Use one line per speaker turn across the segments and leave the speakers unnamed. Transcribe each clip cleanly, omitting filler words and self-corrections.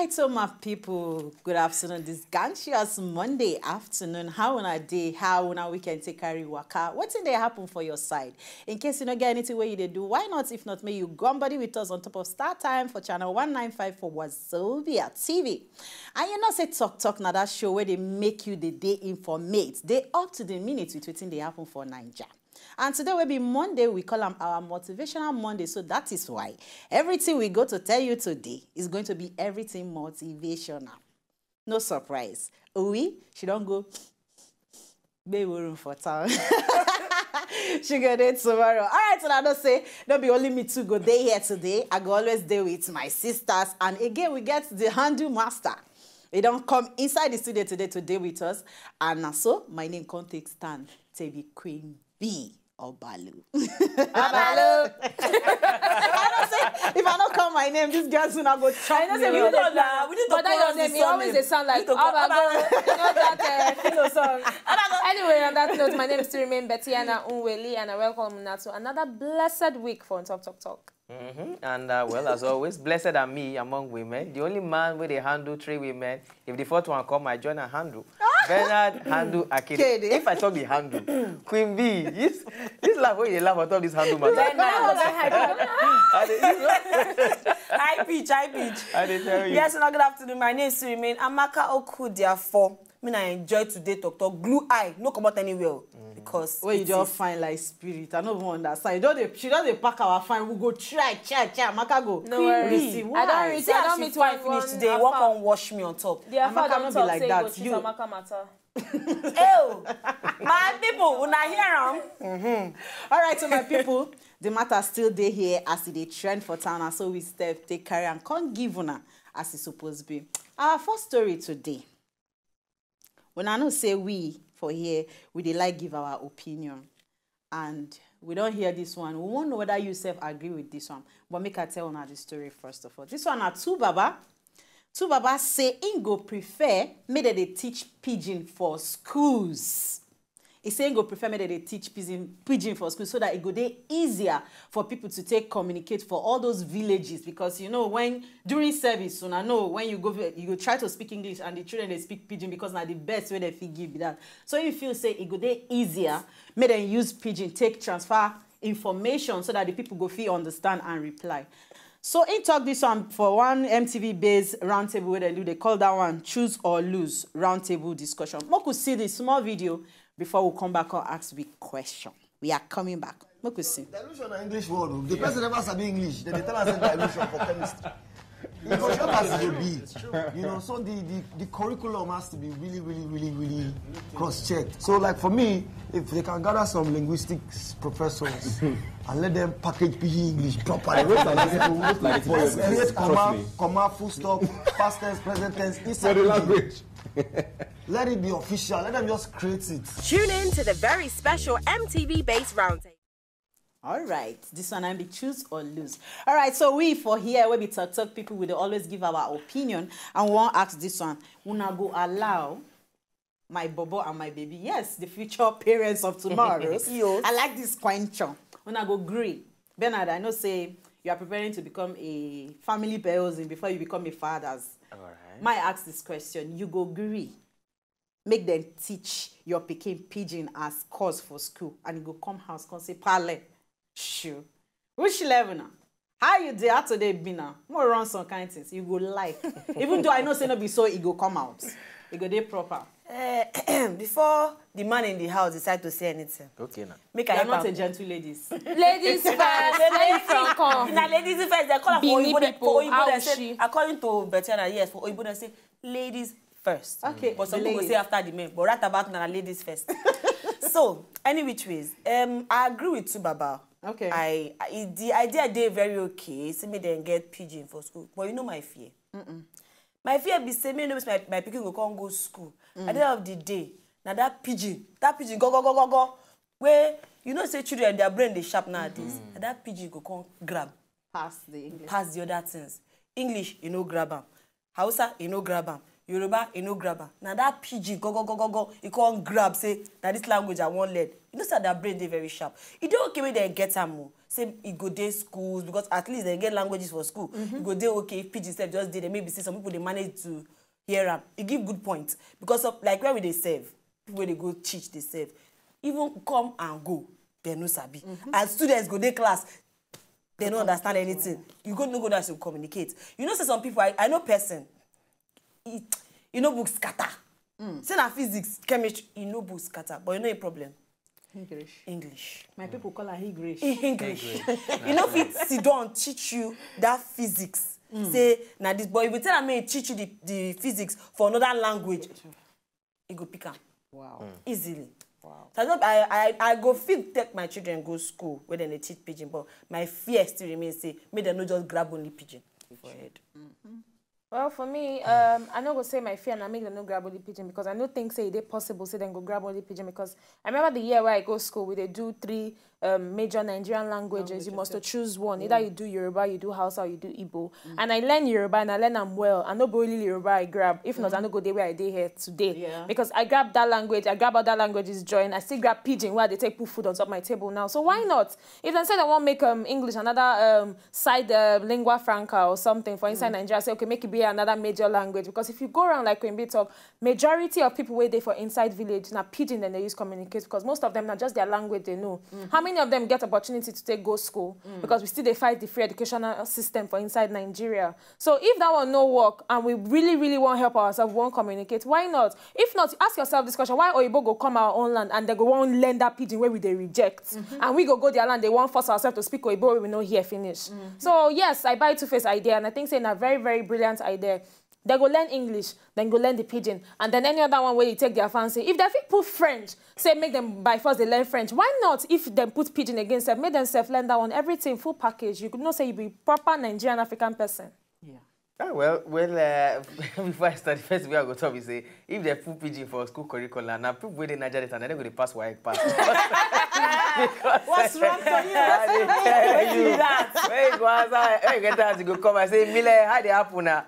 right, so my people, good afternoon. This ganchious Monday afternoon. How on a day, how on a weekend take carry waka? What's in there happen for your side? In case you don't get anything where you do, why not? If not, may you gum body with us on top of Star Time for channel 195 for Wazobia TV. And you know, say talk now that show where they make you the day informate. They up to the minute with what's in they happen for Nigeria. And today will be Monday. We call them our Motivational Monday. So that is why everything we go to tell you today is going to be everything motivational. No surprise. She don't go, baby, room for town. She get it tomorrow. All right, so I don't say, don't be only me two go day here today. I go always day with my sisters. And again, we get the handle master. They don't come inside the studio today to deal with us. And so, my name can't take stand to be Queen B. Obalu.
Obalu.
I don't say, if I don't call my name, this girl's gonna go chop me.
We need to call your name. It always sound like Obalu. You know that Philo song. Anyway, on that note, my name is to remain Bettiana Unweli, and I welcome you to another blessed week for On Top Talk Talk.
And well, as always, blessed are me among women. The only man where they handle 3 women. If the fourth one come, I join a handle. Bernard handle Akide. If I talk the handle, Queen B, this laugh where you laugh on top this handle man.
High pitch.
I didn't tell you.
Yes, and good afternoon. My name is to remain Amaka Oku. Therefore, I enjoy today talk glue eye. No come out anywhere. Because
well, you just find like spirit. I don't even understand. She doesn't pack our fine. We go try. Amaka go.
No worries.
I
don't read. I don't meet one finish today. One can wash me on top.
Amaka don't be like that.
You Amaka matter. Ew, my people, when I hear them.
All right, so my people, the matter still there here as they trend for town, and so we step take carry and can't give una as it's supposed to be. Our first story today. When I know say we for here, we dey like give our opinion, and we don't hear this one. We won't know whether you self agree with this one, but make I tell una the story first of all. This one are two baba say in go prefer make they teach pidgin for schools. He say go prefer make they teach pidgin for schools so that it go dey easier for people to take communicate for all those villages, because you know when during service, so I know when you go try to speak English and the children they speak pidgin because now the best way they feel give that. So if you say it go dey easier, make them use pidgin take transfer information so that the people go feel understand and reply. So in talk this one for one MTV based roundtable where they call that one choose or lose roundtable discussion. We could see the small video before we come back and ask big question. We are coming back. We could see.
Dilution is English word. The person never study English. They tell us dilution for chemistry. Because as it will be, you know, so the curriculum has to be really cross-checked. So, like for me, if they can gather some linguistics professors and let them package PE English properly, create comma, full stop, past tense, present tense, inside the language. Let it be official. Let them just create it.
Tune in to the very special MTV-based roundtable.
All right, this one I'm be choose or lose. All right, so we for here where we talk people will always give our opinion, and we want to ask this one: Una go allow my bobo and my baby? Yes, the future parents of tomorrow. I like this question. Una go agree. Bernard, I know say you are preparing to become a family person before you become a father.
All right.
Might ask this question: you go agree? Make them teach your Pikin pidgin as course for school, and you go come house, come say parle. Sure. Which level now? How you there today be now? More run some kind of things. You go like. Even though I know say no be so, it go come out. It go there proper.
Before the man in the house decide to say anything.
Okay now.
Make
I not a gentle ladies.
Ladies first. Now ladies first. They call for Oyibo. They say, according to Bettiana, yes, for Oyibo they say ladies first.
Okay.
But some people say after the men. But right about now, ladies first. So, any which ways, I agree with you, Baba.
Okay.
The idea they very okay. See me then get pidgin for school. But you know my fear. My fear be say me know my Pikin go come go school. At the end of the day, now that pidgin go. Where you know say children their brain they sharp nowadays. And that pidgin go come grab.
Pass the English.
Pass the other things. English, you know grab them. Hausa, you know grab them. Yoruba, you no grabber. Now that Pidgin, go, you can't grab, say, that this language I won't learn. You know, say their brain, they very sharp. You don't okay when they get them more. Say, you go day schools, because at least they get languages for school. You go day okay, if Pidgin self just did, they maybe see some people, they manage to hear them. You give good points. Because of, like, where will they serve? People where they go teach, they serve. Even come and go, they no sabi. And students go day class, they don't understand anything. You go no go there to communicate. You know, say some people, I know person, you know books scatter. Say na physics, chemistry, you know books scatter, but you know a problem. English.
My people call her English.
English. You know if it sit down teach you that physics. Say now this boy, if you tell me teach you the physics for another language, you go pick up.
Wow.
Easily. Wow. So I go take my children go school where they teach Pidgin, but my fear still remains say make them not just grab only Pidgin for head.
Well, for me, I no go say my fear and I make them no grab only Pidgin because I no think say it possible say them go grab only Pidgin because I remember the year where I go school where they do 3 major Nigerian languages. You must to choose one. Either you do Yoruba, you do Hausa, or you do Igbo. And I learn Yoruba and I learn them well. I no only Yoruba I grab. If not, I no go there where I did here today. Yeah. Because I grab that language, I grab other languages join. I still grab Pidgin where they take put food on top of my table now. So why not? If they say they want to make English another side lingua franca or something for inside Nigeria, say okay, make it be another major language. Because if you go around like Queen B talk, majority of people where they for inside village now Pidgin then they use communicate because most of them not just their language they know. How many of them get opportunity to take go school because we still they fight the free educational system for inside Nigeria. So if that one no work and we really want to help ourselves, won't communicate, why not? If not, ask yourself this question: why Oyibo go come our own land and they go won't learn that Pidgin where we they reject, and we go their land they won't force ourselves to speak Oyibo where we know here finish. So yes, I buy Two-Face idea and I think saying a very brilliant idea. They go learn English, then go learn the Pidgin, and then any other one where you take their fancy. If they put French, say make them by force they learn French. Why not? If they put Pidgin against them, make them self-learn that one. Everything full package. You could not say you be proper Nigerian African person. Yeah.
Ah, well, before I start, first we are going to talk, we say, if they put Pidgin for school curriculum, now people with the Nigerian and they're going to pass why pass.
What's wrong for you?
When you get that, you go come and say, Mile, how they happen now?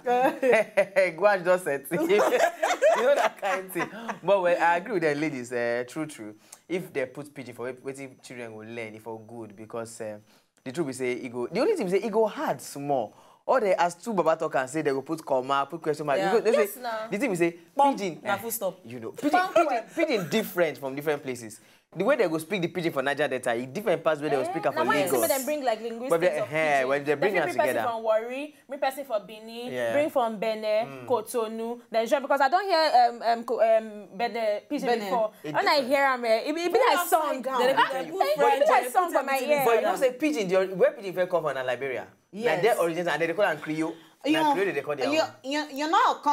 Gouache just said, you know that kind of thing. But well, I agree with the ladies, true. If they put Pidgin for what children will learn, if for good, because the truth we say, the only thing we say, it go hard small. Or they as two Baba talk and say they will put comma, put question mark.
Yeah.
Yes, the thing we say, Pidgin.
Full stop.
You know, Pidgin different from different places. The way they go speak the Pidgin for Niger Delta, it different parts where they will speak for Lagos.
Now why them bring like linguistics of Pidgin?
When they bring them together.
Bring person from Warri, bring person from Benin, bring from Benin, Cotonou. Then because I don't hear Benin Pidgin before. When I hear them, it be like song. It be like song for my ear.
But you know, say Pidgin, where Pidgin come from in Liberia?
Yes.
Like their origins, and they call them Creole. They call their own.
You're not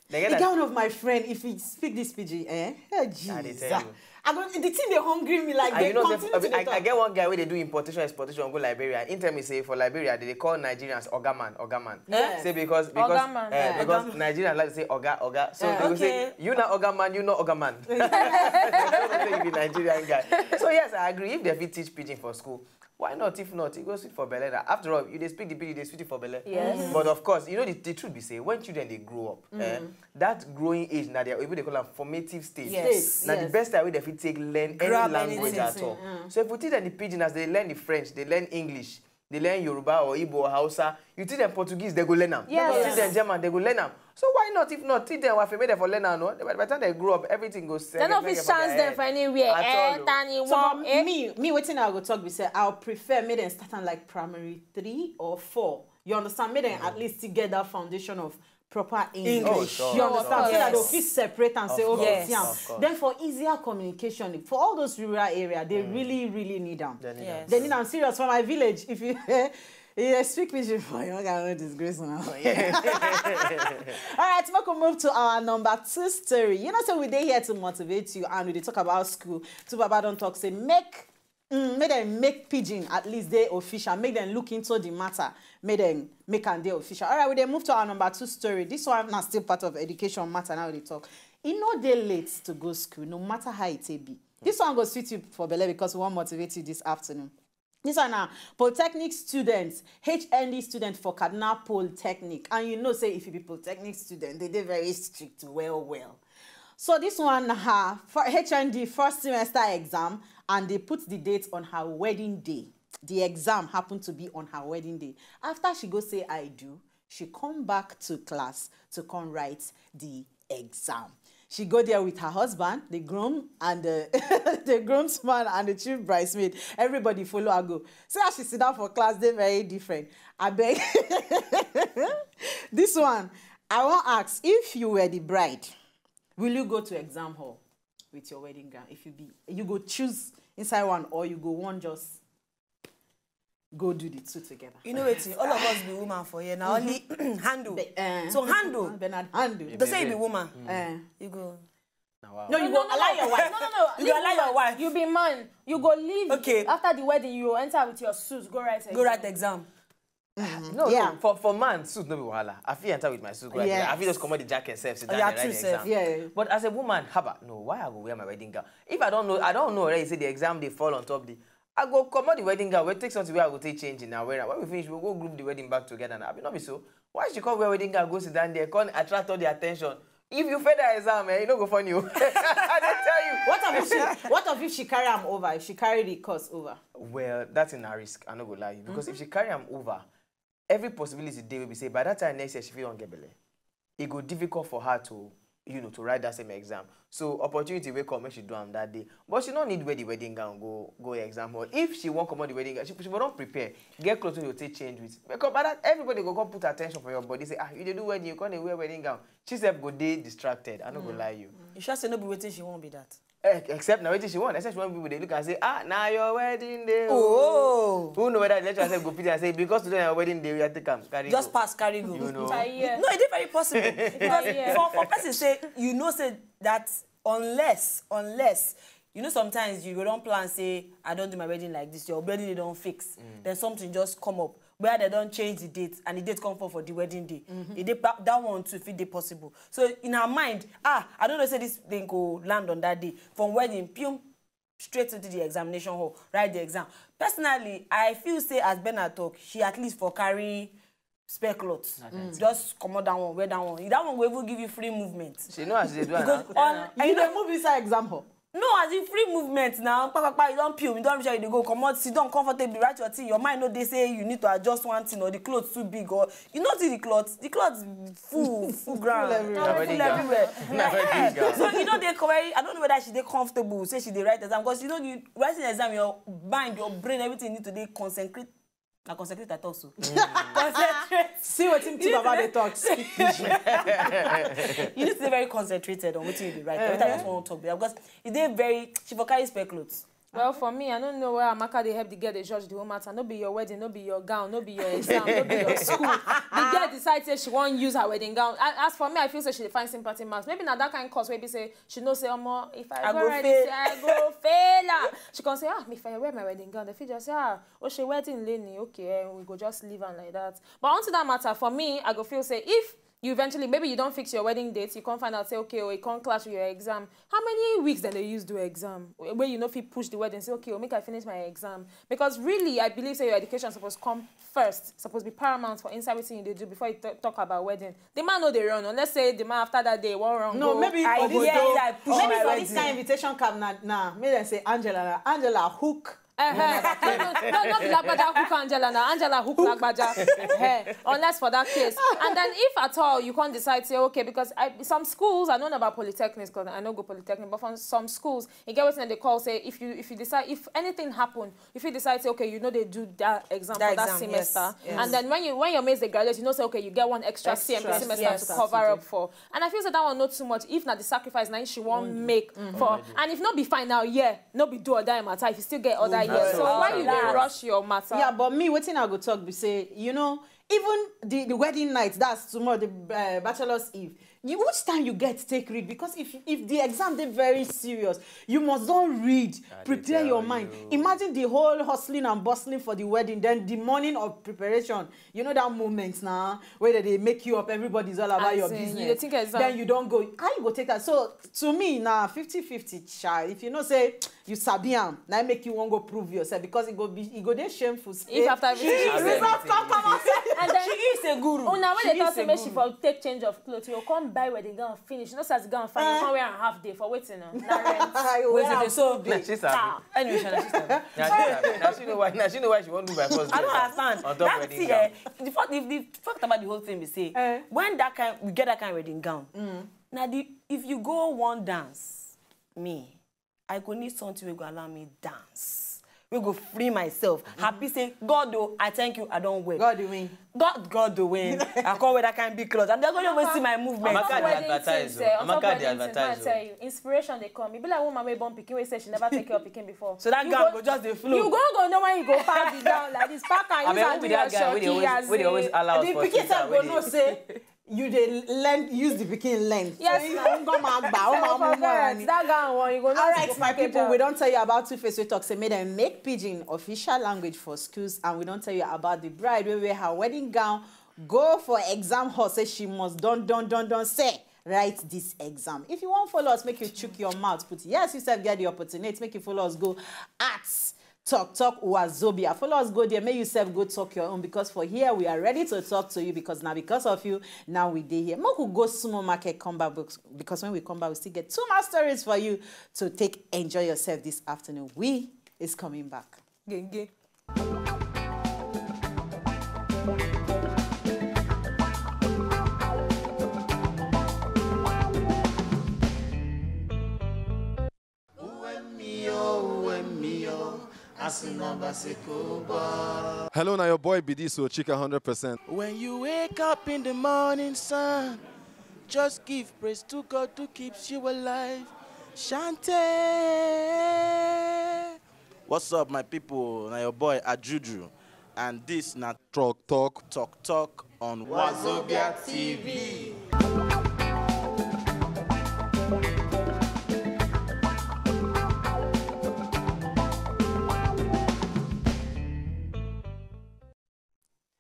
the guy one of my friend, if he speak this Pidgin, Jesus. The thing they hungry me like they continue to
I get one guy where they do importation, exportation, go Liberia. In time, say for Liberia, they call Nigerians Ogaman.
Yes.
Say because Nigerians like to say Oga. So they will say, you know Ogaman, you know Ogaman. They don't say you be Nigerian guy. So yes, I agree. If they teach Pidgin for school, why not? If not, you go speak for Bele. After all, you they speak the Pidgin, they speak it for Bele.
Yes.
But of course, you know the truth be say, when children they grow up, that growing age, now they call them formative stage.
Yes.
Now the best way they take learn any language at all. So if you teach them the Pidgin as they learn the French, they learn English, they learn Yoruba or Igbo or Hausa, you teach them Portuguese, they go learn them.
Yes.
You teach them German, they go learn them. So why not? If not, teach them what they for learn no? By the time they grow up, everything goes.
They don't chance them for anywhere.
So me waiting I go talk, we say I'll prefer me then start like primary 3 or 4. You understand? Me then at least to get that foundation of proper English.
Oh, sure.
You understand? So that they'll feel separate and say, okay,
yes.
Then for easier communication, for all those rural areas, they really need them. They need them serious. For my village, if you speak Pidgin for you, I disgrace now. All right, we'll move to our number 2 story. You know, so we're here to motivate you and we talk about school. To Baba don't talk, say make them make Pidgin at least they official, make them look into the matter, make them make and they official. All right, we then move to our number 2 story. This one is still part of education matter now they talk. You know they late to go school, no matter how it be. This one goes sweet you for Bele because we want to motivate you this afternoon. This one now, Polytechnic students, HND student for Kaduna Polytechnic. And you know, say if you be Polytechnic student, they very strict, well. So this one, for HND first semester exam, and they put the date on her wedding day. The exam happened to be on her wedding day. After she go say I do, she come back to class to come write the exam. She go there with her husband, the groom, and the groomsman and the chief bridesmaid. Everybody follow her go. So as she sit down for class, they're very different. I beg. This one, I want to ask, if you were the bride, will you go to exam hall with your wedding gown? If you go choose inside one, or you go one just go do the two together.
You know what? All of us be woman for here. Now only handle. So handle.
Bernard handle.
They say you be woman. You go.
Wow.
No, you go allow your wife.
No.
You go allow your wife.
You be man. You go leave.
Okay.
After the wedding, you enter with your suit. Go write exam.
Go write the exam.
No. For man, suit no be wahala. I feel enter with my suit. Yes. I feel just come out the jacket self, sit down and write the exam.
Yeah.
But as a woman, haba, no, why I go wear my wedding gown? If I don't know already say the exam they fall on top the. I go come out the wedding gown. We take something where I go take change in now. When we finish, we'll go group the wedding back together. Now, not be so. Why she come wear wedding gown, go sit down there, can't attract all the attention? If you fail the exam, you don't go fun you. I tell you.
What if she carry him over? If she carry the course over?
Well, that's in a risk. I'm not gonna lie. Because if she carry him over, every possibility they will be say by that time next year she feel don't get belly. It go difficult for her to, to write that same exam. So opportunity will come when she do them that day. But she don't need wear the wedding gown, go exam hall. If she won't come on the wedding gown, she don't prepare. Get close to your take change with. Because by that everybody go come put attention for your body. Say, you do wedding, you can't wear wedding gown. She said go day distracted. I don't go lie you.
You should say no be waiting, she won't be that.
Except now waiting she won't. Except when people they look and say, now your wedding day.
Oh.
Who know whether let yourself go Peter and say, because today your wedding day, we have to come.
Just pass, carry go.
You know.
No, it is very possible. Because for person say, say that unless, sometimes you don't plan, say, I don't do my wedding like this, your wedding they don't fix. Then something just come up where they don't change the date and the date come for the wedding day. That one too, if it possible. So in her mind, I don't know, say this thing go land on that day. From wedding, straight into the examination hall, write the exam. Personally, I feel say as Bernard talk, she at least for carry spare clothes. Just come out that one, wear that one. That one will even give you free movement.
She know as they do
you don't move inside exam hall.
No, as in free movement now. You don't peel, you don't reach out, you go come out, sit down comfortably, write your thing. Your mind, they say you need to adjust one thing or the clothes too big or you not see the clothes full ground. Full everywhere. So they correct. I don't know whether she they comfortable, say she they write exam because you writing exam, your mind, your brain, everything need to they concentrate. I concentrate at also. Concentrate.
See what him think about the talk. Speak Pidgin.
You need to be very concentrated on what you do, right? Every time you just want to talk because she for carry spare clothes.
Well, for me, I don't know where Amaka they help the girl they judge the whole matter. No be your wedding, no be your gown, no be your exam, no be your school. The girl decides say she won't use her wedding gown. As for me, I feel say she find sympathy marks. Maybe not that kind of course where say she knows say, if I go ready, say I go fail. She can say, if I wear my wedding gown, the feel just say, she wedding lady, okay, we go just leave her like that. But onto that matter, for me, I go feel say if you eventually, maybe you don't fix your wedding date, you can't find out, say, okay, or you can't clash with your exam. How many weeks then they use do exam? Where you know if you push the wedding, say, okay, make I finish my exam. Because really, I believe, say, your education is supposed to come first, supposed to be paramount for inside everything you do before you talk about wedding. The man know they run, unless say the man after that day won't run.
No,
go,
maybe for this kind
of
invitation card, maybe they say Angela hook.
No, Lagbaja hook Angela hook Lagbaja. Unless for that case. And then if at all you can't decide, say, okay, because some schools, I don't know about polytechnics, because I know go polytechnic, but from some schools, you get what they call, say, if you decide, if anything happen, if you decide, say, okay, they do that exam for that semester. Yes. And then when your mates they graduate, say, okay, you get one extra semester to cover up for. And I feel that one not too much. If not the sacrifice, now she won't make for. And if not be final year, not be do or die matter, if you still get other. So why you rush your matter?
Yeah, but me, waiting I go talk, be say, even the wedding night, that's tomorrow, the bachelor's eve, which time you get to take read? Because if the exam they very serious, you must don't read, prepare your mind. Imagine the whole hustling and bustling for the wedding, then the morning of preparation. You know that moment now where they make you up, everybody's all about your business.
You think exam.
Then you don't go. How you go take that? So to me now, 50-50 child. If you know say you sabi am, now make you won't go prove yourself because it go there shameful.
If after everything
results come out.
and then
She is a guru.
Oh, now when
She
they talk
is a
to me,
guru.
she for take change of clothes. You come buy where they go and finish. You know, as you go and find, you come wear a half day for waiting.
So
Nah, she's happy.
anyway, she's happy.
Now she know why she won't do by first.
I don't understand.
On top
That's
wedding
it,
gown.
the fact about the whole thing we say, when we get that kind of wedding gown, now if you go one dance, I go need something will go allow me dance. We go free myself. Happy say, God though, I thank you, I don't win.
God do win.
God do win. I can't wear that kind of big clothes. And they're going to even see my movement.
Amaka dey advertise. Amaka dey advertise.
Tell you, inspiration they come. You be like woman wey born Pikin wey say she never take care of Pikin before.
So that gown go just the flow.
You go know when you go pack the gown like this. Pack and use and do your shocky
we always allow us
The
for
Pikin
sister,
self go know say you dey use the Pikin length.
Yes, that gown one you go know.
All right, my people, we don't tell you about Two-Face. We talk say make them make Pidgin official language for schools, and we don't tell you about the bride wey wear her wedding gown go for exam hall. Say she must don't say write this exam. If you want follow us, make you chook your mouth. Put yes, you self get the opportunity. Make you follow us. Go at talk Wazobia. Follow us, go there. May you self go talk your own, because for here we are ready to talk to you, because now because of you, now we dey here. Make we go small market come back, because when we come back, we still get 2 more stories for you to take enjoy yourself this afternoon. We is coming back.
Genge.
Hello, now your boy Bidiso, Chika 100%.
When you wake up in the morning sun, just give praise to God who keeps you alive. Shante. What's up, my people? Now your boy Ajuju, and this na
Talk.
Talk on Wazobia TV.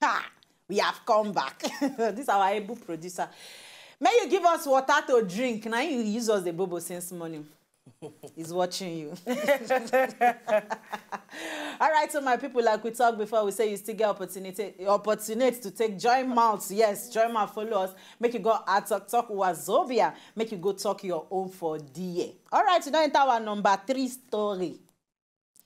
Ha! We have come back. This is our able producer. May you give us water to drink. Now you use us the bobo since morning. He's watching you. All right, so my people, like we talked before, we say you still get opportunity to take join mouths. Yes, join mouth, follow us. Make you go at talk Wazobia. Make you go talk your own for DA. All right, so now enter our number 3 story.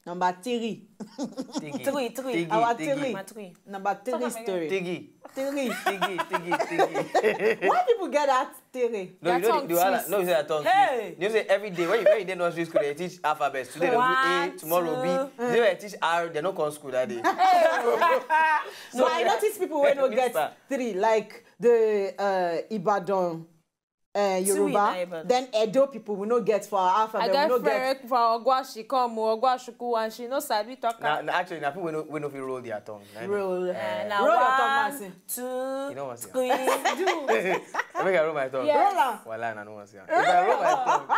Number 3.
Three.
Our
Tigi.
3. Number 3 story.
Tigi.
3.
Tigi.
Why people get that 3?
No, you know no, you say that tongue.
Hey!
You say every day when you dey nursery school, they teach alphabets. Today they do A, tomorrow B. Today they teach R. They no come school that day.
So I notice people when no get 3, like the Ibadan. Yoruba, then Edo people will not get for our alphabet.
I get friend for Ogwashi come Ogwashuku, and she no sabi talk.
Actually, now people we no fit roll their tongue.
Roll.
Roll
your tongue, Marcy.
2,
You know what's
3.
I make I roll my tongue.
Yes.
Roll on.
Wallah, I know what's here. If I roll my tongue,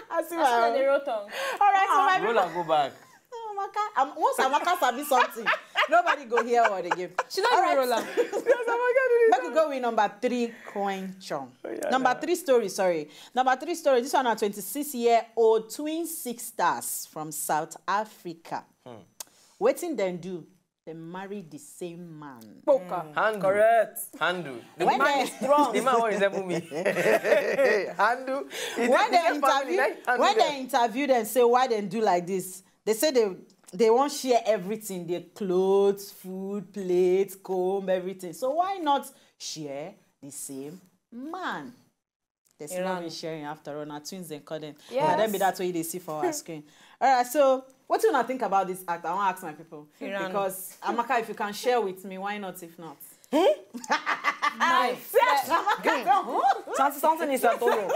I see
That's
my
the road tongue.
All right, so my
roll and go back.
Amaka, once Amaka sabi something, nobody go hear what they give.
She not even roll am.
Make we go with number 3 coin chong. Number 3 story, sorry. Number 3 story. This one are 26-year-old twin sisters from South Africa. Wetin dem do? They marry the same man.
Handle.
Correct.
Handle. The
When
man
they-
is strong. The man won't resemble me. Handle.
When they interview them, say why they do like this, they say they won't share everything, their clothes, food, plates, comb, everything. So why not share the same man? They still not be sharing after all. Now twins and call them.
Yes.
And then be that way they see for our screen. All right, so what do you think about this act? I want to ask my people.
Iran.
Because Amaka, if you can share with me, why not if not?
My
something is your toro.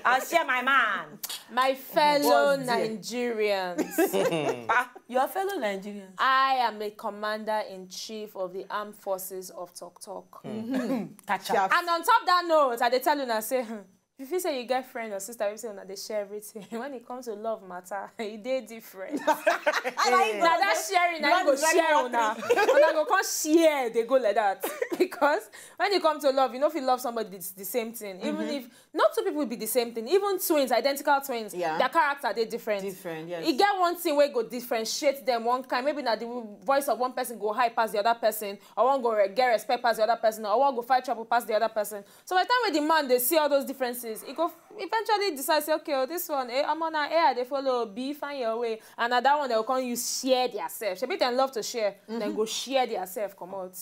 I'll share my man.
My fellow Nigerians.
Your fellow Nigerians.
I am a commander-in-chief of the armed forces of Tok.
Catch up.
And on top of that note, I dey tell you now, say, if you say you get friend or sister, you say they share everything. When it comes to love matter, it different. Now that sharing, I go share now. And I go come share, they go like that. Because when it comes to love, you know if you love somebody, it's the same thing. Even if not two people will be the same thing, even twins, identical twins, their character they different.
Yes.
You get one thing where go differentiate them one kind. Maybe now the voice of one person go high past the other person, or one go get respect past the other person, or one go fight trouble past the other person. So by the time when the man they see all those differences, he go eventually decide, say, okay, this one, I'm on an A, they follow B, find your way. And at that one, they'll come use share themselves. Maybe they love to share, then go share themselves, come out.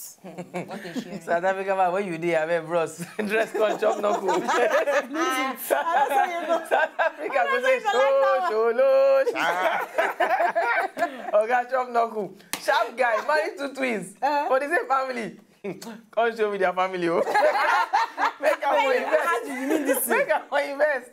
What they share?
South Africa, man, when you did, I mean, bros, dress code, chop no cool. South Africa, go say, okay, chop no cool. Sharp guy, married 2 twins, for the same family. Come show me their family, oh. Make a invest. Make a invest.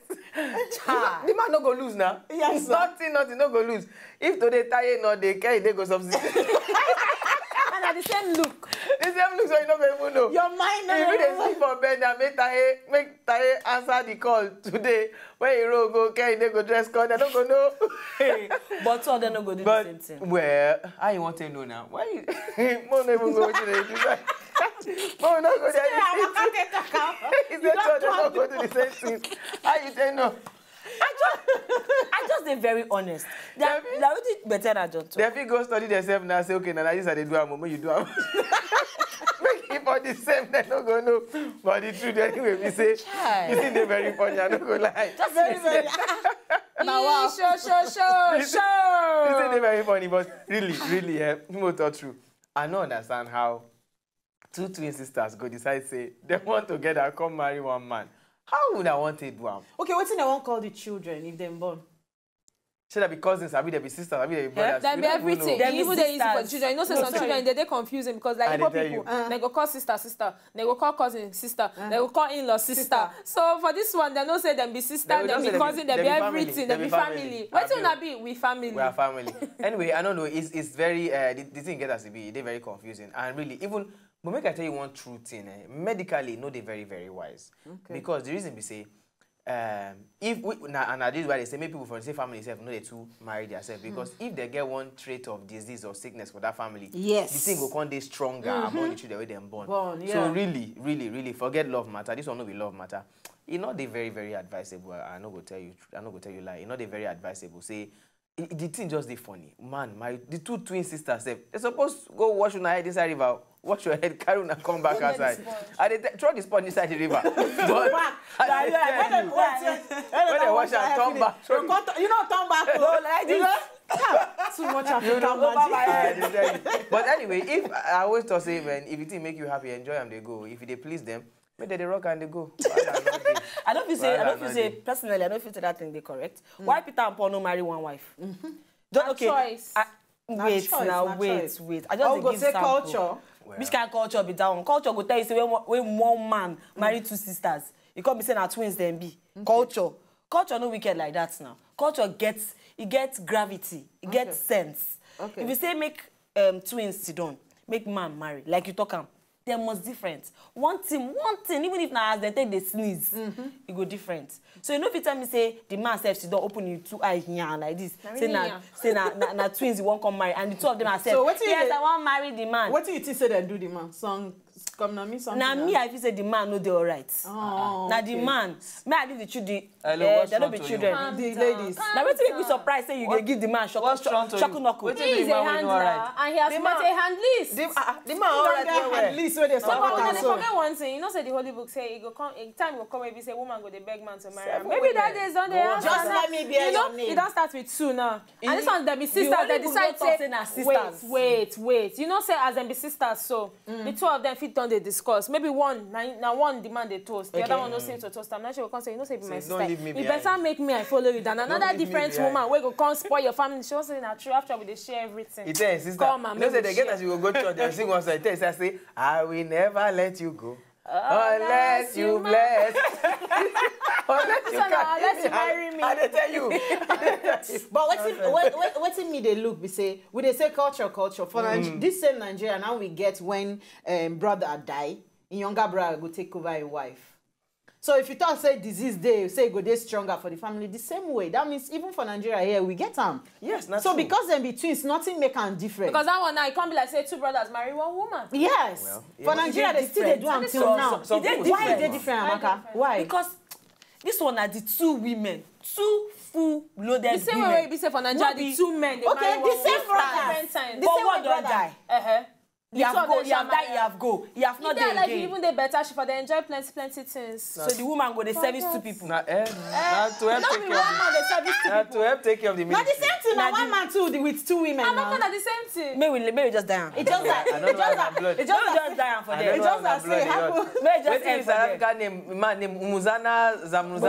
The man no go lose now.
Yes,
nothing no go lose. If today tie no they carry, they go substitute.
And at the same look.
The same look, so you no go even know.
Your mind no.
If they sleep for bed, now make Taye answer the call today. When you roll go carry, they go dress code. They don't go know.
But two of them no go do the same thing.
Well, how you want to know now? Why you? Mo no even go to the. Mo no go there. He said two of them no go do the same thing. How you say no?
I just be very honest. They're really better than John.
They fit go study themselves now. Say okay, now this are they do am. Moment you do am. Make it for the same. They no go know. But the truth anyway, we say you think they very funny. I no go lie.
Just very.
Now wow. Show.
You say they very funny, but really, more true. I don't understand how 2 twin sisters go decide say they want together come marry one man. How would I want to do am?
Okay, what's in the one call the children if they're born?
Should they be cousins? Abi they be sisters? Abi they be brothers?
There be everything. Even they easy for children. You know, say some children they confusing because like Igbo people, they go call sister, they go call cousin sister, they go call in-law sister. So for this one, they don't say them be sister, they be cousin, they be everything, they be family. What you wanna be? We family.
We are family. Anyway, I don't know. It's very the thing get us to be. They're very confusing and really even. But make I tell you one true thing. Medically, no, they're very, very wise. Okay. Because the reason we say, if we and this is why they say maybe people from the same family themselves know they two marry themselves because if they get one trait of disease or sickness for that family, the thing will come day stronger among the children when they're born. So really, forget love matter. This one no be love matter. It's not they very, very advisable. I no go tell you lie. It's not they very advisable. Say. The thing just the funny. Man, the 2 twin sisters, they're supposed to go wash your head inside the river. Wash your head, carry and come back outside. And they throw the sponge inside the river. But when they wash and come back.
You know, turn back. Like this. Too much African magic.
But anyway, if I always thought, say, man, if it make you happy, enjoy them, they go. If they please them, maybe they rock and they go.
I don't feel say personally, I don't feel that thing they correct. Why Peter and Paul no marry one wife?
Okay. Choice.
Wait. I just
go say culture.
Well. Which kind of culture be that one? Culture go tell you say when one man marry 2 sisters, you can't be saying our twins then be. Culture no wicked like that now. Culture gets gravity, it gets sense. Okay. If you say make twins sit down, make man marry, like you talk they must different. One thing, even if now as they take the sneeze, it go different. So you know if you tell me say the man self she don't open you 2 eyes here like this. Say na twins you won't come marry and the 2 of them are said, so yes, I want marry the man.
What do you think say they do the man? Song come na me something.
Na me I feel say the man no dey alright. Na the man. May I give the children they don't be children.
The ladies.
Now wait till you be surprised say you give the man shock knuckle.
He is a handler and he has got a hand list.
The man already
hand list where they support
us. So forget one thing. You know say the Holy Book say it go come time will come maybe say woman go the beg man to marry. Maybe that days don't they answer.
Just let me bear your name.
You don't start with 2 now. And this one them be sisters. They decide say wait. You know say as them be sisters so the 2 of them fit on they discuss. Maybe one demand they toast. The other one no seem to toast. I'm not sure. Say, you know, say be my sister.
Don't leave me
You better make me I follow you than another different woman. We go come spoil your family. She was saying that true after we they share everything.
It is, sister.
Come and
you know, say they
share.
get as you go church and sing one song. I say, I will never let you go. Unless you bless.
Unless you marry me.
I tell you.
But what's in me they look, we say culture. For this same Nigeria now we get when brother die, younger brother go take over a wife. So if you talk say disease day, say go day stronger for the family, the same way. That means even for Nigeria here, we get them.
Yes, that's
so
true.
because them be twins, nothing make them different.
Because that one now, it can't be like say two brothers marry one woman.
Yes.
Well,
for Nigeria, they still they do until now. Why is they different, Amaka? Why?
Because this one are the two women, two full loaded women.
The same way we say for Nigeria, the two men they marry one
the same brother.
different times.
The same
one
way
don't
brother.
die. You have go, you have died, you have go. You have not
They
died
like
again.
even they better she for they enjoy plenty things.
So the woman go, they service two people.
Not to help take care of to help take care of the
Now
ministry.
the same thing, now one man too with two women.
I'm
now.
not the same thing.
Maybe just die.
It just like it just
die for
I
them.
don't know how
just
blood
say
they
happen.
got.
Maybe just
Wait till
end
South
for them.
Africa name, man named Muzana Zamu.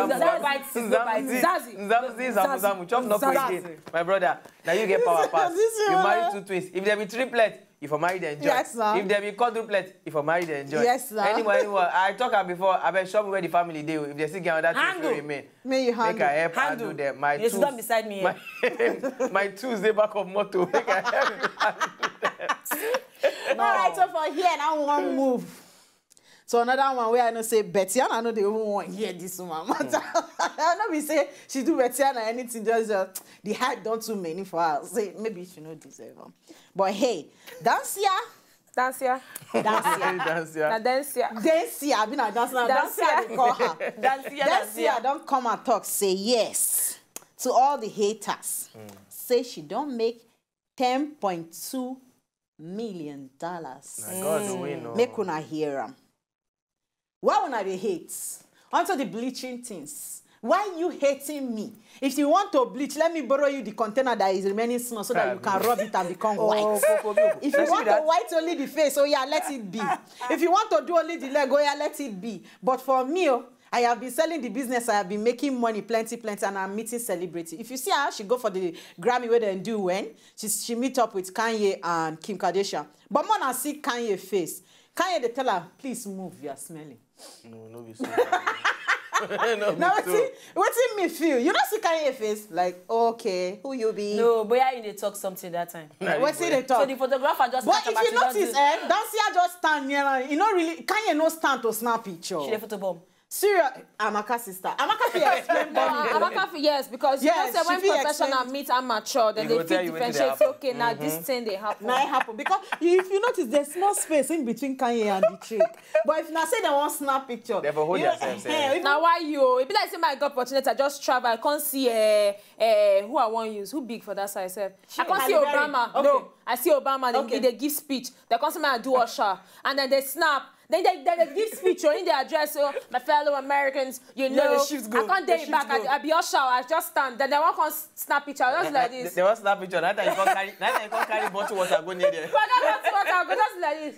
Chop no again. My brother, now you get power pass. You marry two twins. If there be triplets, if I marry, they enjoy.
Yes, sir.
If there be quadruplets, if I marry, they enjoy.
Yes, sir.
Anyway, I talk about before. I bet show me where the family do. If they still get that twins, will remain.
May you
Make I
handle.
help handle them. My
You
tools.
sit beside me here.
My tools they back of moto. Make I help.
All right, so for here now one move. So another one where I know say Betty, and I know they even want to hear this woman matter. I know we say she do Betty and anything, just the hype done too many for her. Say maybe she no deserve them. But hey, Dancia.
Now
Dancia, I mean I dance now. Dancia they call her. Dancia don't come and talk. Say yes to all the haters. Say she don't make $10.2 million.
God win. No.
Make una hear am. Why una dey hate? Onto the bleaching things. Why you hating me? If you want to bleach, let me borrow you the container that is remaining small so that you can rub it and become white. If you want to white only the face, oh yeah, let it be. If you want to do only the leg, oh yeah, let it be. But for me, I have been selling the business, I have been making money plenty, and I'm meeting celebrity. If you see how she go for the Grammy where they do when, she meet up with Kanye and Kim Kardashian. But more than see Kanye face. Kanye, they tell her, please move, you are smelling.
No, be so.
Now what's in me feel? You don't see Kanye face like, okay, who you be?
No, but yeah, they talk something that time.
What's in the talk?
So the photographer just.
But if you notice, Dancia just stand near her. You know, really, Kanye no stand to snap picture.
She the photobomb.
Serious, Amaka sister. Amaka fi explain
Amaka yes, because
yes,
you know say when professional meet amateur, then they fit differentiate. Okay, now this thing they happen.
Now it happen because if you notice, there's small space in between Kanye and the chick. But if now say they want snap picture,
they hold themselves.
Now why you? It be like say my God opportunity. I just travel. I can't see who I want use. Who big for that side? I can't see Obama.
Okay.
No, I see Obama. They give speech. They can't see me do usher, and then they snap. Then they give speech in the address, my fellow Americans, you know, I can't dare back, I be usher, I just stand. Then they won't come snap picture, just like this.
They won't snap picture, that time you can't carry bottle water, go near there.
But I don't want to go just like this.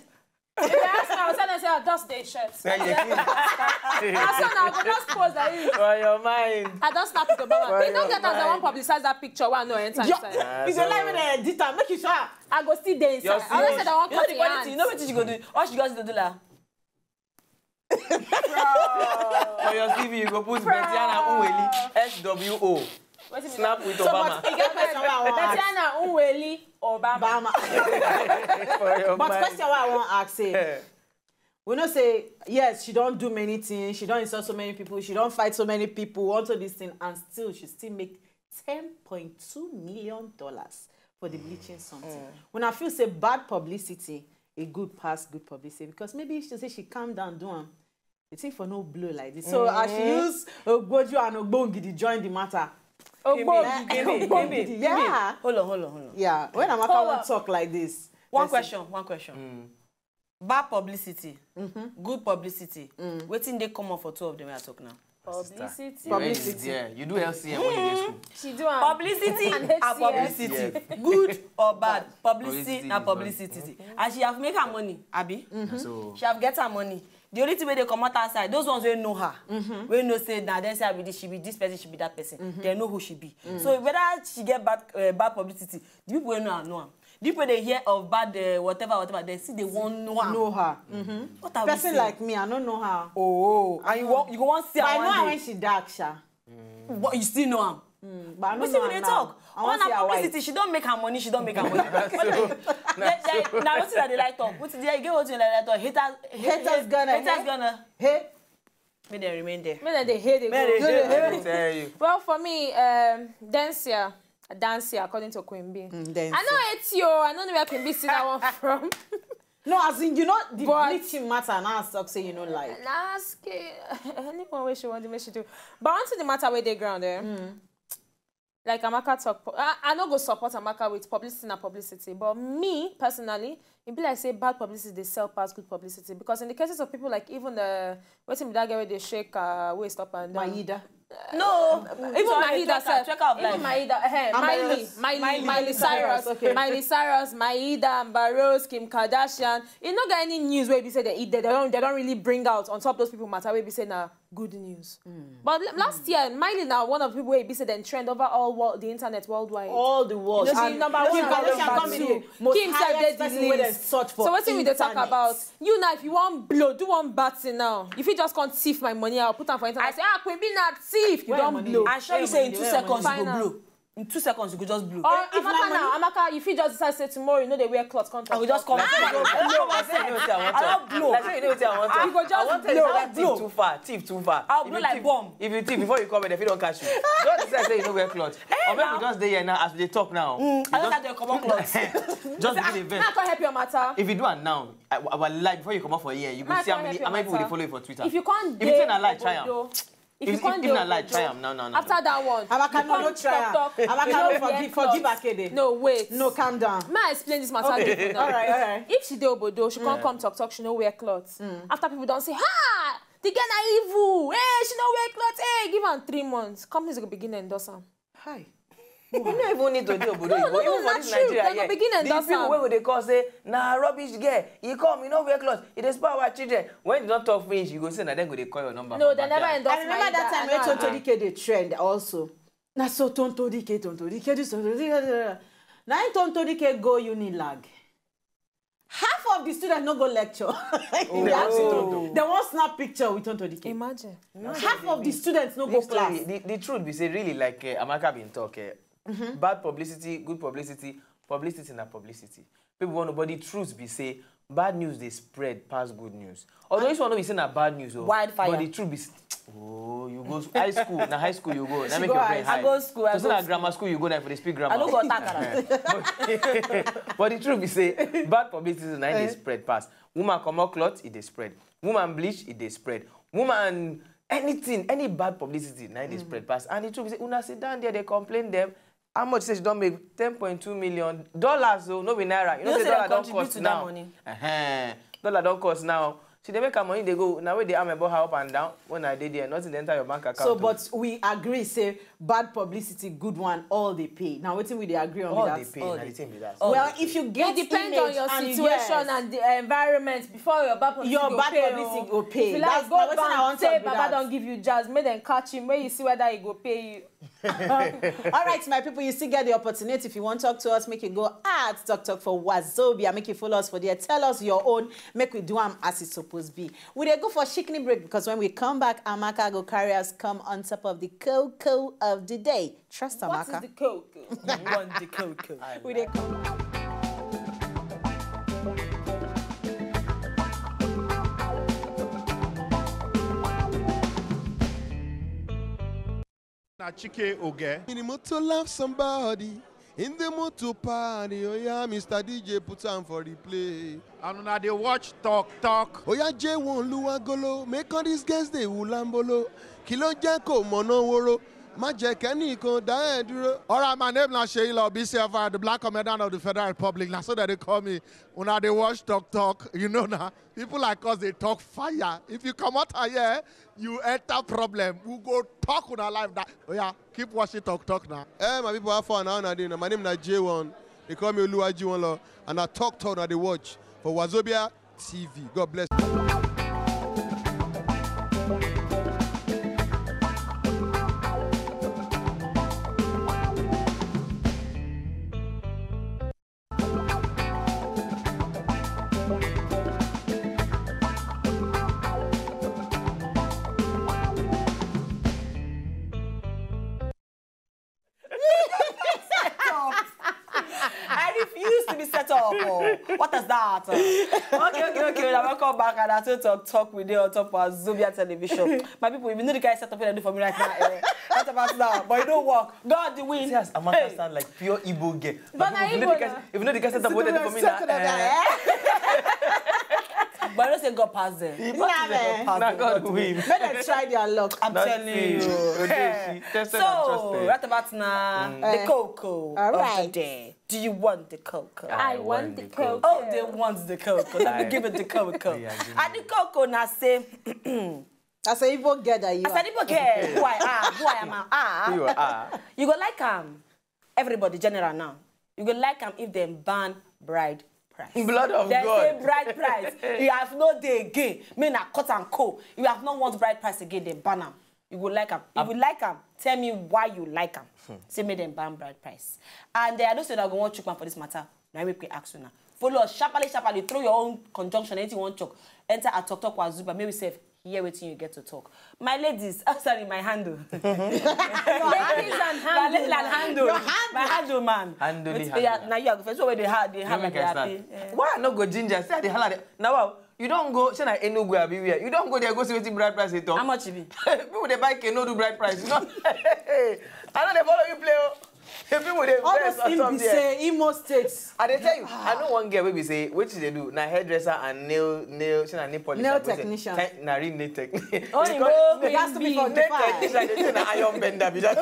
If they ask me, I will tell them, say, I dust their shirts. I go just pose like this.
For your mind.
I don't snap with Obama. They don't get us, they won't publicize that picture, one no enter inside.
If you like when they edit her, make you sure.
I go still there inside. I always said I want to cut your hands.
You know what she go do? All she got to do like.
For your CV, you go put Betiana Unweli, SWO. Snap with Obama.
Betiana Unweli, Obama.
But question what I want to ask is, we don't say, yes, she don't do many things, she don't insult so many people, she don't fight so many people, onto this thing, and still, she still make $10.2 million for the bleaching something. When I feel say bad publicity, a good past good publicity, because maybe she say she calm down, do them. It's for no blow like this. So as she use Ogboju and Ogbongidi join the matter.
Ogbongidi,
yeah.
Hold on.
Yeah, when Amaka want to talk like this.
One question. Bad publicity, good publicity. Waiting they come up for two of them I talk now.
Publicity.
Yeah, you do LCM when you get school.
She do
publicity and publicity.
Yeah.
Good or bad, publicity and publicity. And she have make her money, Abi.
So
She have get her money. The only thing where they come out outside, those ones wey know her, wey know say now then say she be this person, she be that person. They know who she be. So whether she get bad publicity, the people wey know her know her. The people they hear of bad whatever, they see they won't know her.
Know her.
What are we
Person
saying?
like me, I don't know her.
Oh, and you go want see her
But I know
one
her
day.
when she dark, sha.
But you still know her.
But I don't
We see
know
when
her
they
now.
talk.
I
On
want to see
her
her
publicity,
white.
she don't make her money. She don't make her money. Now what's that they like talk? What's the you get what you like talk? Haters gonna.
Hey,
May they remain there.
Maybe they hate it.
May they
let me tell you.
Well, for me, dance here, according to Queen B.
dance.
I know it's you. I don't know where Queen B see that one from.
no, as in you know the
But-
bleaching matter and I stop saying you know like.
Ask anyone where she want to make she do. But onto the matter where they ground there. Like Amaka talk, I don't go support Amaka with publicity and publicity. But me personally, it be like say bad publicity they sell past good publicity because in the cases of people like even the waiting that girl where they shake waist up and down.
Maida.
No,
Even Maida self.
check out
Even
life.
Maida, Miley Cyrus,
Okay.
Miley Cyrus, Maida, Amber Rose, Kim Kardashian. You not got any news where we say they eat. They don't really bring out on top those people matter where we say now good news. But last year, Miley now one of the people where we say then trend over the internet worldwide.
All the world.
You know, she
And
number
Kim
one,
Kardashian
number
come be
two.
the most
Kim said
highest
they
person where they
delays.
search for
So what thing we dey talk
internet.
about? You now, if you want blow, do one bad thing now. If you just can't thief my money, I'll put on for internet. I say, Queen B not thief. You
Where
don't
money?
blow.
I sure you say in 2 seconds you
Fine
go
now.
blow. In 2 seconds you could just blow.
Or
If
Amaka
na
now, Amaka, if you just decide say tomorrow, you know they wear cloth contract.
I will just come.
I don't blow. Like, you know what I want to.
You go just
I want to
blow.
that thief too far. Thief too far.
I'll
If
blow
you
like
thief-
bomb.
If you thief before you come in, if you don't catch you, just decide say you don't wear clothes. Or maybe we just dey here now as we dey talk now.
I just have to come on clothes.
Just begin the event.
Now I can't help your matter.
If you do it now, our live before you come out for here, you go
Now I
see how
can't
many
help your
people will
matter.
follow you for Twitter.
If you can't
If you say na lie, try am.
If you can't
if na lie, try am. No.
After that one,
Amaka,
you
no
can't
try am.
talk.
Amaka, no forgive Akede.
No, wait.
No, calm down.
May I explain this matter?
Okay.
Now?
All right.
If she dey obodo, she can't come talk. She no wear clothes. After people don't say, ha, the girl na evil. Hey, she no wear clothes. Hey, give her 3 months. Companies will begin to endorse her.
Hi.
You don't even need to do obodo.
No,
Even for
not
this
true.
Nigeria
They go
here,
begin
the
endorse
people
am.
wey they call say na rubbish girl. He come, he no wear clothes. He dey spoil our children. When you don't talk finish, you go say na then go dey call your number.
No,
for
they never
backyard.
endorse
I remember that time when Tonto Dike dey trend also. Na so Tonto Dike, this Tonto Dike. Now in Tonto Dike go Unilag. Half of the students no go lecture. In the afternoon. They won't snap picture with Tonto Dike.
Imagine.
Half of the students no go
This
class.
story, the truth be say really like Amaka been talk. Bad publicity, good publicity, publicity na publicity. People want nobody truth be say bad news they spread past good news. Although this one no be say na bad news,
Wildfire.
but the truth be you go high school you go. Now make
go
your brain
high.
high.
I go school, I
So
go
na
school.
grammar school you go there for the speak grammar.
I don't go attack.
But the truth be say bad publicity na they spread pass. Woman comot cloth, it dey spread. Woman bleach, it dey spread. Woman anything, any bad publicity na they spread pass. And the truth be say una sit down there, they complain them. How much say she don't make $10.2 million? So no be naira. You know
You
say
say
dollar
they
don't
contribute
cost
to that
now.
money.
Dollar don't cost now. See, they make her money, they go. Now, when they am about her up and down, when I did there, nothing enter your bank account.
So, but we agree, say, bad publicity, good one, all they pay. Now, what we they agree on
all
that?
they pay, now the thing be that.
Well, if you get
It depends
image
on your
and
situation and the environment before your bad publicity
Your
go
bad
pay.
publicity go pay.
If you
That's
like,
not
go
wetin I
back
want
say
talk be
Baba
that.
don't give you jazz, make them catch him, make you see whether he go pay you.
All right, my people, you still get the opportunity. If you want to talk to us, make you go at Talk for Wazobia. Make you follow us for there. Tell us your own. Make we do them as it's supposed to be. We dey go for shikini break because when we come back, Amaka go carry us come on top of the cocoa of the day. Trust Amaka.
What is the coke?
Want the cocoa.
We dey come.
Na Chike Oge. In the mood to love somebody, in the mood to party. Oh yeah, Mr. DJ put on for the play. And now they watch Talk. Oh yeah, J1 Luagolo. Make all these guys they ulambolo. Kilo Janko Monoworo. All right, my name is Shey, BCFR, the Black Commandant of the Federal Republic. Now, so that they call me, when they watch talk, you know now, people like us, they talk fire. If you come out here, you enter problem. We go talk on our life. That, oh yeah, keep watching talk now. Hey, my people have fun now. My name is J1. They call me Oluwa J1, and I talk now they watch for Wazobia TV. God bless.
What is that? Okay. Now welcome back and I will talk with you on top of Wazobia television. My people, if you know the guy set up here do for me right now, what about now? But it don't work. God the win.
Yes, Amaka sound like pure Igbo gay.
But
if you know the guy set up here do for me now.
But I don't say God pass them.
Not God win.
Let them try their luck.
I'm telling you. So, right about now, the cocoa of the day. Do you want the cocoa?
I want the cocoa.
Oh, they want the cocoa. Let me give it the cocoa. And the cocoa now say,
As an Igbo girl that you
as an Igbo girl, who I am. You go like everybody general now. You go like if they ban bride price.
Blood of
they
God.
Say bride price. You have no day again. Me na cut and co. You have not want bride price again. They ban them. You will like them. If you like them, tell me why you like them. Say me them ban bride price. And I don't say that I go want chook man for this matter. Now we can ask you now. Follow us sharply. Throw your own conjunction. Anything you want choke. Enter at talk Wazobia. Maybe say hear waiting you get to talk. My ladies, sorry, my handle.
Ladies and handle.
My handle man.
Handle.
Now you are first where they had they happy.
Why not go ginger? Say they holla. Now you don't go. Say na Enugu abi where. You don't go there go see wetin bride price they talk.
How much it be?
People they buy can no do bride price. You know. I know they follow you play. People they
best or something. Say Imo States.
I tell you, I know one girl where we say what they do. Na hairdresser and nail polish.
Nail technician.
Na real nail technician.
Oh, it has to be 45.
Nail technician. They say na iron bender. Be that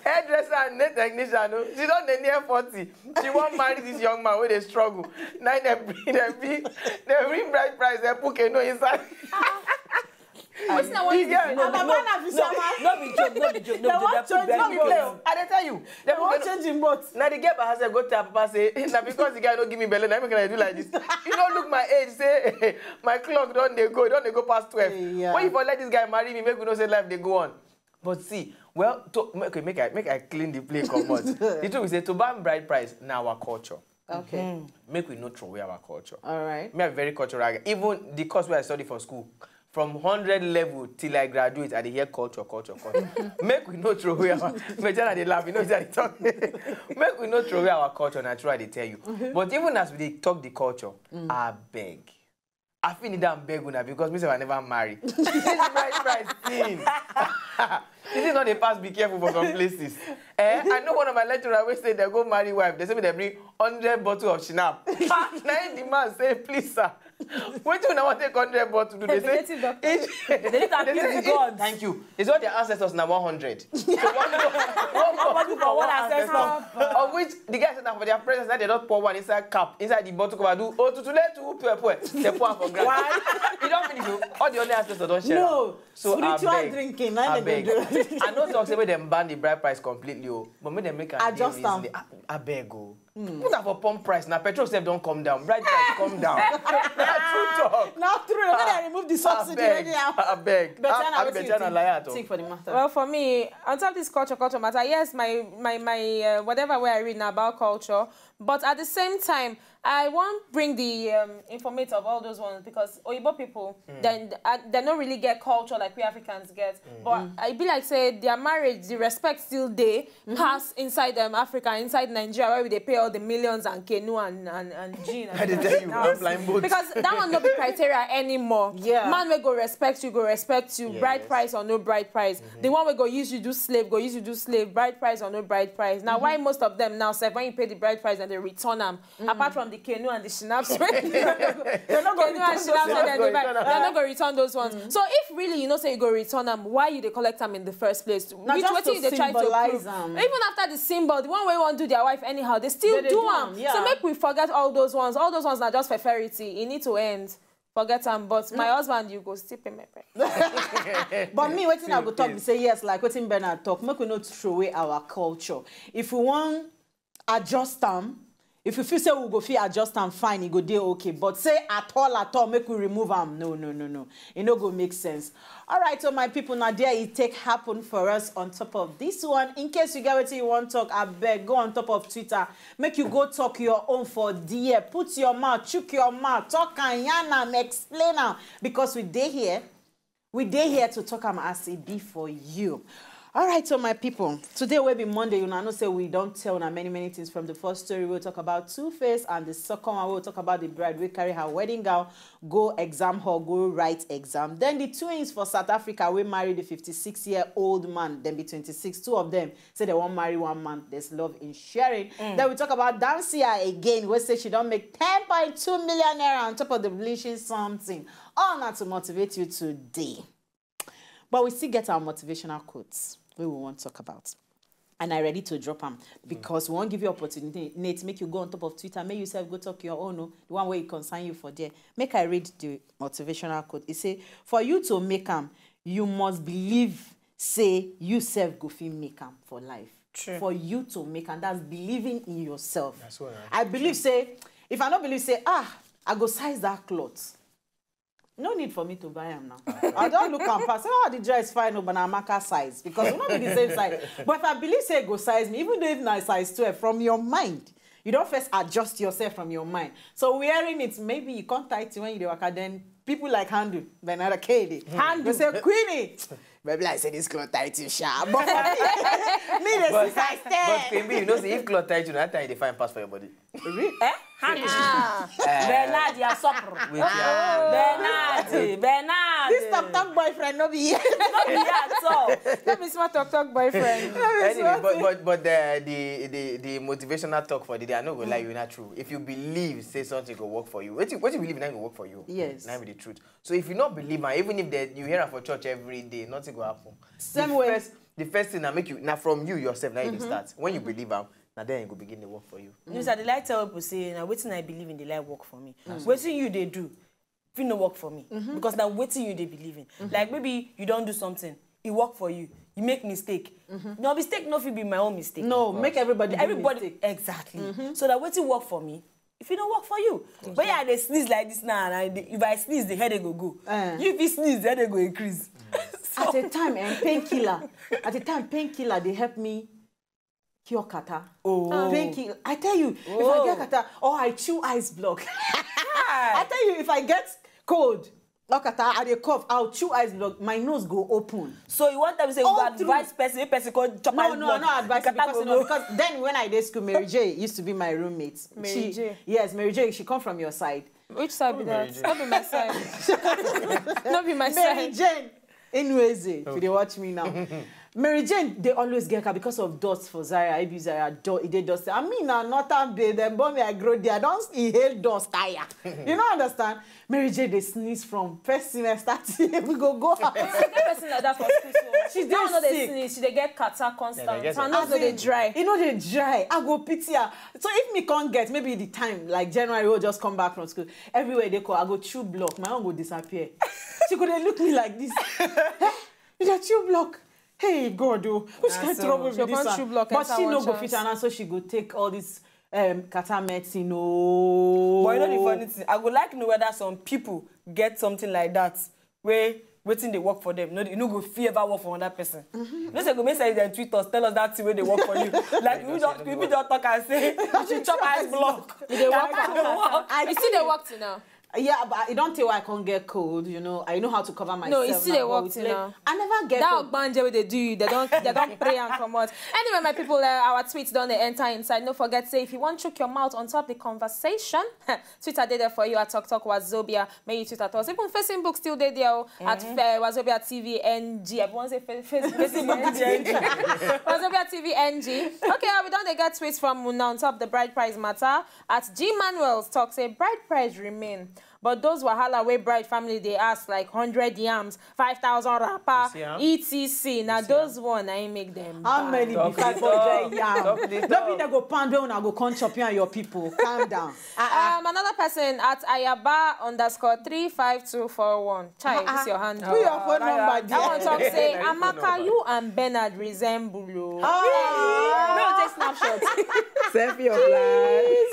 hairdresser and nail technician. No, she don't near 40. She won't marry this young man where they struggle. Now they bring bride price. They put no inside.
What's that one?
No be joke.
I tell you.
They won't change him both.
Now the girl by herself go to her papa say, now because the guy don't give me belly, now I'm gonna do like this. You don't look my age, say my clock don't they go past 12.
Yeah.
What if I let this guy marry me, make we know say life they go on. But see, well, make I clean the plate come out. The truth is say to ban bride price now our culture.
Okay.
Make we not throw away our culture.
All right.
Me are very cultural. Even the course where I study for school. From 100 level till I graduate, I dey hear culture. Make we not throw away our. They laugh, you know they talk. Make we not throw away our culture. Naturally, they tell you. But even as we talk the culture, I beg. I feel need that beg una because me say I never marry. This is price thing. This is not a pass. Be careful for some places. I know one of my lecturers always say they go marry wife. They say they bring 100 bottles of Shinap. Now the man say, please sir. What do you want to take 100 bottles to do? They say God. Thank you. It's what their ancestors now 100. So one bottle for one ancestor. Of which the guy said that for their presence that they don't pour one inside cup, inside the bottle cover do they pour for granted. You don't finish all the other ancestors don't share.
No.
So
spiritual drinking.
I beg. I know talk say them ban the bride price completely, but make them make a
adjust them.
I beg. Put that for pump price now. Petrol self don't come down. Bride price come down. True talk.
Not true. When they remove the subsidy,
I beg.
Think for the matter.
Well, for me, on top of this culture matter, yes, my whatever way I read now about culture, but at the same time, I won't bring the information of all those ones because Oyibo people, they don't really get culture like we Africans get. But I be like say their marriage, the respect still there, pass inside Africa, inside Nigeria, where they pay all the millions and canoe and gin.
I did tell you, I'm blind boat.
Because that one not be criteria anymore. Yeah. Man will go respect you. Yes. Bride price or no bride price. The one will go use you do slave. Bride price or no bride price. Now why most of them now say when you pay the bride price and they return them, apart from the canoe and the schnapps. They're not going to return they're not going to return those ones. So if really, you know, say you go return them, why you they collect them in the first place?
Now just to symbolize them.
Even after the symbol, the one way want to do their wife anyhow, they still do them.
Yeah.
So make we forget all those ones. All those ones are just for ferity. It need to end. Forget them. But my husband, you go still pay my pay.
But me, waiting I go talk, we say yes, like waiting Bernard talk, make we not throw away our culture. If we want adjust them, if you feel say we go feel adjust them, fine, it go dey okay. But say at all, make we remove them. No. It no go make sense. All right, so my people, now there it take happen for us on top of this one. In case you get what you want to talk, I beg, go on top of Twitter. Make you go talk your own for dear. Put your mouth, chook your mouth, talk and yarn and explain them. Because we dey here to talk as it be for you. All right, so my people, today will be Monday. You know say we don't tell many things. From the first story, we'll talk about Two-Face, and the second one, we'll talk about the bride we carry her wedding gown, go exam hall, go write exam. Then the twins for South Africa, we marry the 56-year-old man, then be 26. Two of them say they won't marry one man. There's love in sharing. Then we talk about Dancia again. We say she don't make 10.2 million naira on top of the bleaching something. All not to motivate you today. But we still get our motivational quotes we want to talk about. And I'm ready to drop them because we won't give you opportunity, Nate, make you go on top of Twitter, make yourself go talk your own, the one where it concern you for there. Make I read the motivational quote. It say, for you to make them, you must believe, say, you self go fit make them for life.
True.
For you to make them, that's believing in yourself.
That's what
I believe, say, if I don't believe, say, I go size that cloth. No need for me to buy them now. I don't look and pass. The dress is fine, but I'm marker size because we're not be the same size. But if I believe say go size me, even though if I size 12, from your mind, you don't first adjust yourself from your mind. So wearing it, maybe you can't tight when you do work, then people like handle, but not a Katie. Handle say Queenie. Maybe I say this cloth tight you sharp. But me the size 10.
But maybe you know, see, if cloth tight you, that time you define pass for your body.
Really?
Bernard, you are supper. Bernard.
This talk boyfriend no be here.
Not be here at all.
Let me smart talk boyfriend.
Anyway, but the motivational talk for the day, I know go lie, you're not true. If you believe, say something go work for you. What you believe in, will work for you.
Yes.
That be the truth. So if you not believe, even if you hear it for church every day, nothing will happen.
Same way.
The first thing that make you now from you yourself, now you start. When you believe now then it will begin to work for you.
You say, the light tell people say, now waiting I believe in the light work for me. Waiting you they do, if no work for me. Because now waiting you they believe in. Like maybe you don't do something, it work for you. You make mistake. No mistake, no be my own mistake.
No, make everybody mistake.
Exactly. So that waiting work for me. If it don't work for you. But yeah, they sneeze like this now, and if I sneeze, the headache will go. If you sneeze, the headache will increase.
So, at the time, painkiller, they help me cure kata. Painkiller. I tell you, if I get kata, or I chew ice block. I tell you, if I get cold, or kata, I dey cough, I'll chew ice block, my nose go open.
So you want them to say, you advise person called chop ice block?
No, advice because then when I did school, Mary J used to be my roommate.
Mary J.
Yes, Mary J, she come from your side.
Which side be that? Not be my side. Not be my side.
Mary Jane. Inweze, if they watch me now. Mary Jane, they always get her because of dust for Zaria. I be Zaria, they dust. I mean, not that day, then bomb me, I grow there. I don't inhale dust, tire. You don't understand? Mary Jane, they sneeze from first semester till we go out.
It's a person like that for school. So
she's not
they sneeze, they get kata constant. Her nose they dry.
You know they dry. I go pity her. So if me can't get, maybe the time, like January, we'll just come back from school. Everywhere they call, I go chew block. My own go disappear. She could look me like this. With a chew block. Hey God, which kind of trouble with this one? But she no go fit and so she go take all this kata medicine. No.
But you know the funny thing, I would like to know whether some people get something like that where waiting they work for them. No, you no go fear ever work for another person. No say go make say them tweet us, tell us that thing where they work for you. Like we don't talk and say you should chop ice block.
They work. You see they work till now.
Yeah, but I don't tell why I can't get cold, you know. I know how to cover myself.
No, it's still
now,
a
but
work
with
thing
leg-
now.
I never get
That
cold.
banje they do, they don't pray and come out. Anyway, my people, our tweets don't enter inside. Don't forget, say if you want to choke your mouth on top of the conversation, Twitter did there for you at Talk Wazobia. May you tweet at us. Even Facebook still did there at Wazobia TV NG. Everyone say Facebook NG. Wazobia TV NG. Okay, we don't get tweets from Muna on top of the bride price matter. At G Manuel's talk say bride price remain. But those wahala wey bride family they ask like 100 yams, 5,000 rapper, etc. Now those one I make them.
How
buy.
many be 500 yam? Don't be they go pound when I go come chop you and your people. Calm down.
Another person at Ayaba_35241. Chai, this your hand.
Put your phone number there.
I want to talk say Amaka, you and Bernard resemble.
No, take snapshots.
Selfie of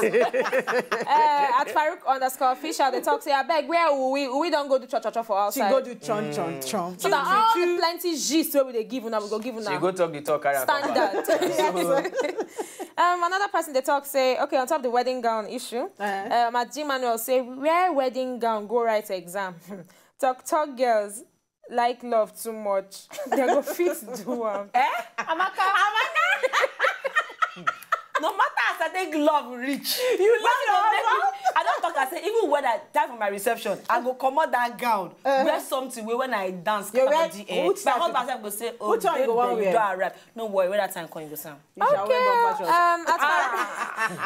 life.
At Farouk_official, they talk say, I beg, where will we don't go do church for
She
outside.
go do chon.
So that all the plenty gist where we they give now, we go give now.
She go talk the talk, carry her come back.
Standard. Another person they talk say, okay, on top of the wedding gown issue, at G Manuel say, wear wedding gown, go write exam. Talk girls like love too much. They go fit do one.
Amaka. No matter as I take love reach. You love I don't talk, I say, even when I time for my reception, I go come out that gown, wear something when I dance.
You wear
My
which
husband self go say, oh,
which one you go want
babe,
wear?
you do a rap. No worry, when that time come, you go sound.
Okay,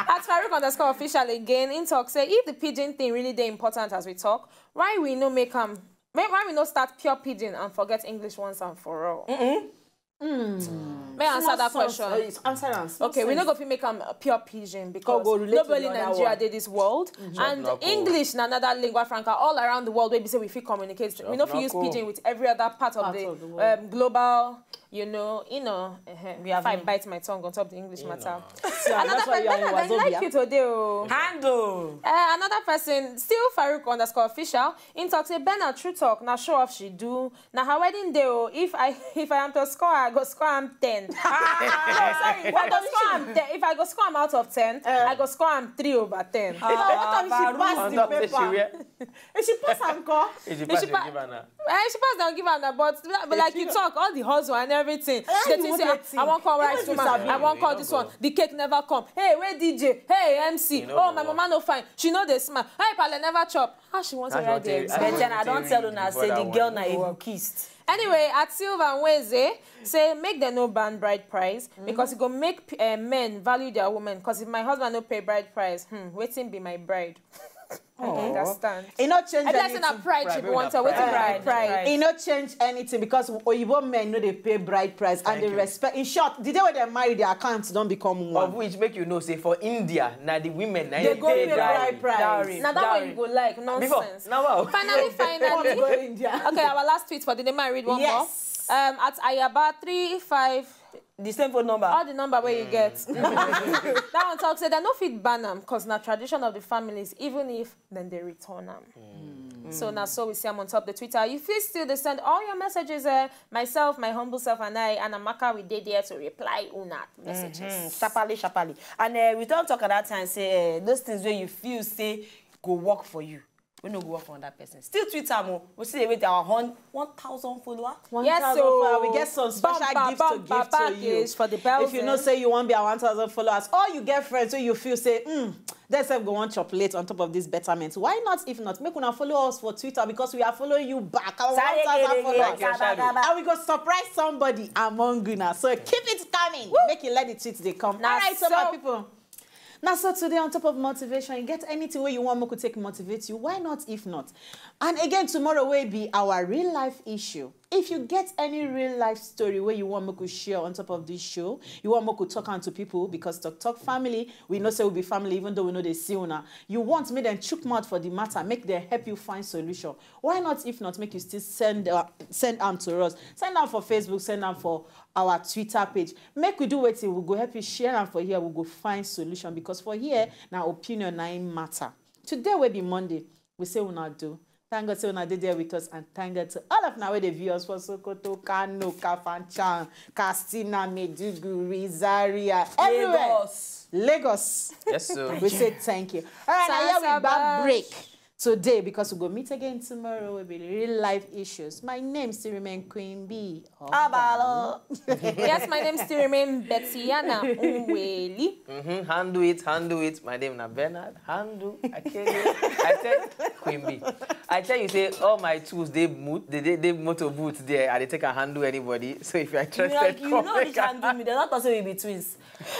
at Farouk_official again, in talk say, if the pigeon thing really dey important as we talk, why we no make why we no start pure pigeon and forget English once and for all? May I answer that question?
Answer.
Okay, we no go fit make pure pigeon because
go relate to
nobody
the
in
other
Nigeria
one.
did this world, and English na another lingua franca all around the world. Where we say we fit communicate, we no fit use pidgin with every other part of the global. We have I bite my tongue on top of the English matter.
That's why you are in
I like
Wazobia.
you today. Oh.
Handle.
Another person, still Farouk_official, in talk say Bernard true talk, now show off she do. Now her wedding day, oh, if I am to score, I go score am 10. No, sorry, if I go score am out of 10, I go score am 3/10.
What if she pass the paper? If she pass and call?
If she pass, you give her now.
She pass down, give her now, but like you talk, all the hustle and everything. They think say, I won't call rice woman, I won't call this one. The cake never come. Hey, where DJ? Hey, MC. Oh, my mama no fine. She know the smile. Hey, Pale never chop. How she wants to write the exam?
But then I don't tell her, I say the girl na a kissed.
Anyway, at Silva and Weze, say make them no ban bride price because it go make men value their women. Because if my husband no pay bride price, waiting be my bride. I don't understand.
It not change
I
anything.
like pride she want to waiting bride.
It not change anything because Oyibo men know they pay bride price and they respect. In short, the day when they marry, their accounts don't become one.
Of which make you know, say for India, now the women
they go pay bride price.
Now that one you go like nonsense.
Now wow.
Finally.
Go India.
Okay, our last tweet for the day. I read one more. At Ayaba35.
The same phone number.
All the number where you get. That one talk say they no fit ban them because na tradition of the families, even if then they return them. So now so we see them on top of the Twitter. You feel still they send all your messages. Myself, my humble self, and I, and Amaka, we did there to reply una messages.
Sharply. And we don't talk at that time. Say those things where you feel say go work for you. We no go work for that person. Still Twitter more. We see with our 1,000 followers.
Yes, so
we get some special gifts to give to you.
For the bells.
If you know say you want to be 1,000 followers, or you get friends so you feel say, let's go one chocolate on top of this betterment. Why not? If not, make una follow us for Twitter because we are following you back. Our 1,000 followers. And we go surprise somebody among you now. So keep it coming. Make you let the tweets they come. All right, so my people. Now, so today, on top of motivation, you get anything where you want me to take motivate you. Why not, if not? And again, tomorrow will be our real life issue. If you get any real life story where you want me to share on top of this show, you want me to talk on to people, because Talk family, we know say we'll be family, even though we know they see una. You want me then chook mouth for the matter, make them help you find solution. Why not, if not, make you still send them to us. Send them for Facebook, send them for our Twitter page. Make we do what we'll go help you share them for here. We'll go find solution, because for here, now opinion na matter. Today will be Monday. We say we'll not do. Thank God, so now they there with us, and thank God to all of now the viewers for Sokoto, Kano, Kafanchan, Castina, Meduguri, Zaria, everywhere. Lagos.
Yes, sir.
We say thank you. All right, now here we back break. today because we go meet again tomorrow. We'll be real life issues. My name still remain Queen B.
Abalo.
Yes, my name still remain Betiana Unweli.
Handle it. My name is Bernard. Handle. I tell Queen B. I tell you, say all my tools they motor boots there, and they take a handle anybody. So if you're interested,
you know they can do me. They're not also will be twins.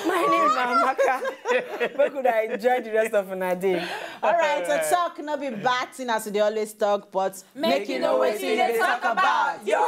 My name is Amaka. Where could I enjoy the rest of my day?
All right, so talk not be batting as they always talk, but
Make you know what you talk about.
Yo.